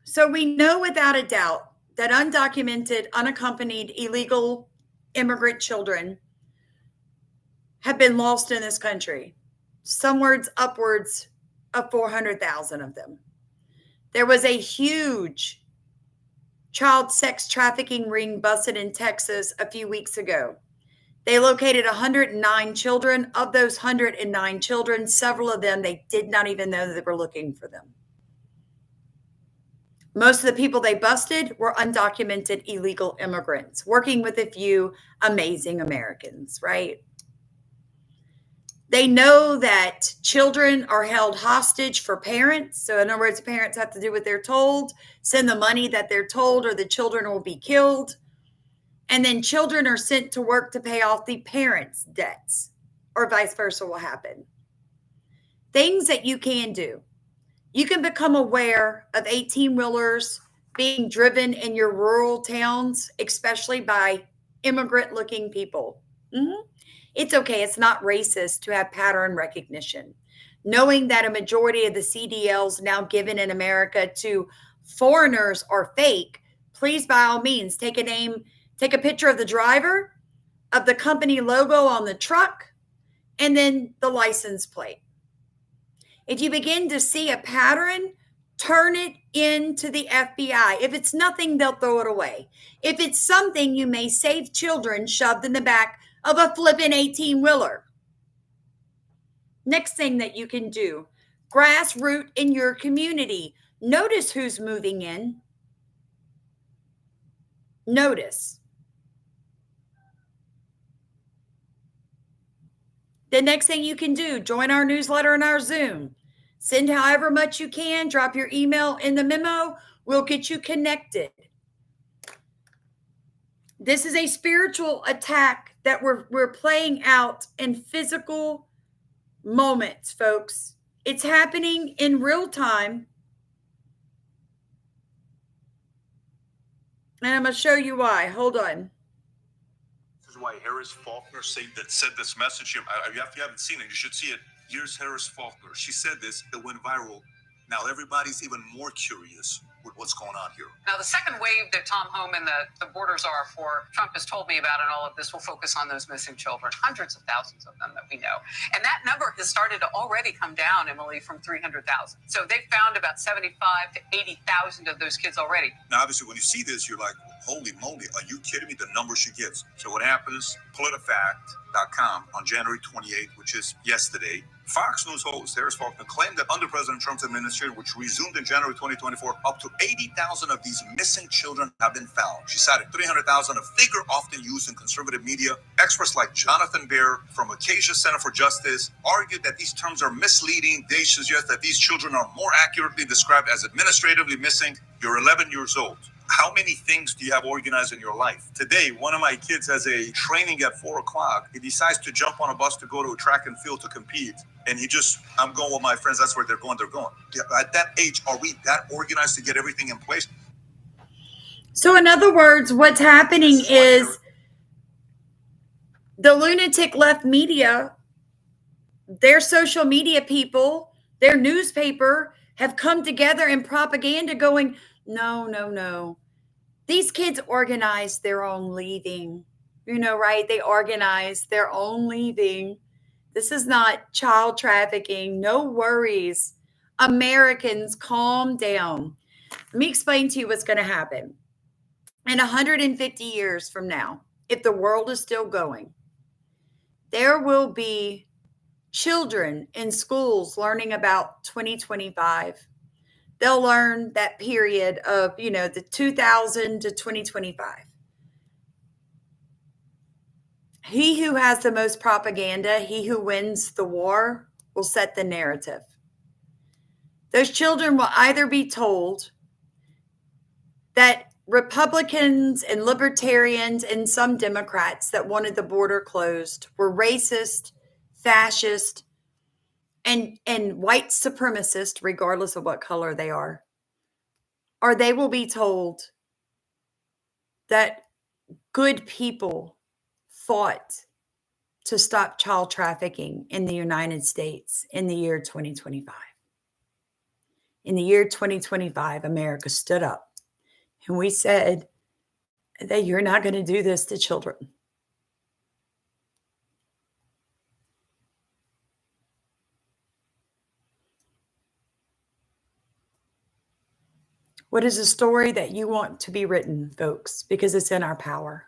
So we know without a doubt that undocumented, unaccompanied, illegal immigrant children have been lost in this country. Somewhere upwards of 400,000 of them. There was a huge child sex trafficking ring busted in Texas a few weeks ago. They located 109 children. Of those 109 children, several of them, they did not even know that they were looking for them. Most of the people they busted were undocumented illegal immigrants, working with a few amazing Americans, right? They know that children are held hostage for parents. So in other words, parents have to do what they're told, send the money that they're told, or the children will be killed. And then children are sent to work to pay off the parents' debts, or vice versa will happen. Things that you can do. You can become aware of 18-wheelers being driven in your rural towns, especially by immigrant-looking people. It's okay. It's not racist to have pattern recognition. Knowing that a majority of the CDLs now given in America to foreigners are fake, please, by all means, take a picture of the driver, of the company logo on the truck, and then the license plate. If you begin to see a pattern, turn it into the FBI. If it's nothing, they'll throw it away. If it's something, you may save children shoved in the back of a flippin' 18-wheeler. Next thing that you can do, grassroots in your community. Notice who's moving in. Notice. The next thing you can do, join our newsletter and our Zoom. Send however much you can. Drop your email in the memo. We'll get you connected. This is a spiritual attack that we're playing out in physical moments, folks. It's happening in real time. And I'm going to show you why. Hold on. This is why Harris Faulkner said this message. If you haven't seen it, you should see it. Here's Harris Faulkner. She said this. It went viral. Now everybody's even more curious with what's going on here. Now, the second wave that Tom Homan, the borders are for, Trump has told me about, and all of this will focus on those missing children, hundreds of thousands of them that we know. And that number has started to already come down, Emily, from 300,000. So they found about 75 to 80,000 of those kids already. Now, obviously, when you see this, you're like, holy moly, are you kidding me? The number she gets. So what happens, PolitiFact.com on January 28th, which is yesterday, Fox News host Harris Faulkner claimed that under President Trump's administration, which resumed in January 2024, up to 80,000 of these missing children have been found. She cited 300,000, a figure often used in conservative media. Experts like Jonathan Baer from Acacia Center for Justice argued that these terms are misleading. They suggest that these children are more accurately described as administratively missing. You're 11 years old. How many things do you have organized in your life? Today, one of my kids has a training at 4 o'clock. He decides to jump on a bus to go to a track and field to compete. And I'm going with my friends. That's where they're going. At that age, are we that organized to get everything in place? So in other words, what's happening is the lunatic left media, their social media people, their newspaper have come together in propaganda going, no. These kids organized their own leaving. Right? They organized their own leaving. This is not child trafficking. No worries. Americans, calm down. Let me explain to you what's going to happen. In 150 years from now, if the world is still going, There will be children in schools learning about 2025. They'll learn that period of, the 2000 to 2025. He who has the most propaganda, he who wins the war, will set the narrative. Those children will either be told that Republicans and libertarians and some Democrats that wanted the border closed were racist, fascist, and white supremacist, regardless of what color they are. Or they will be told that good people fought to stop child trafficking in the United States in the year 2025. In the year 2025, America stood up and we said that you're not going to do this to children. What is a story that you want to be written, folks? Because it's in our power.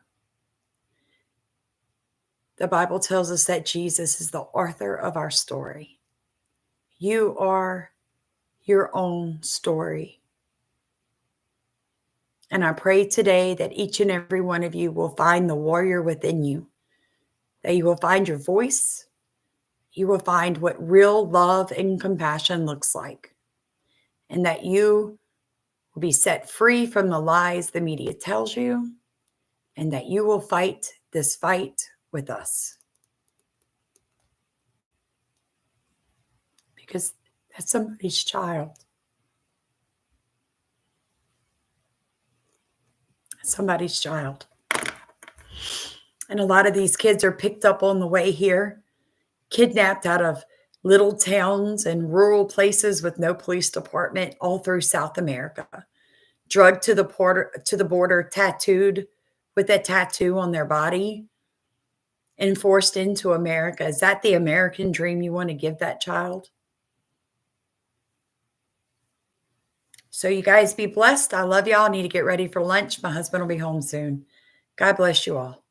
The Bible tells us that Jesus is the author of our story. You are your own story. And I pray today that each and every one of you will find the warrior within you, that you will find your voice, you will find what real love and compassion looks like, and that you will be set free from the lies the media tells you, and that you will fight this fight with us. Because that's somebody's child. Somebody's child. And a lot of these kids are picked up on the way here, kidnapped out of little towns and rural places with no police department all through South America, drugged to the border, tattooed with a tattoo on their body, and forced into America. Is that the American dream you want to give that child? So you guys be blessed. I love y'all. I need to get ready for lunch. My husband will be home soon. God bless you all.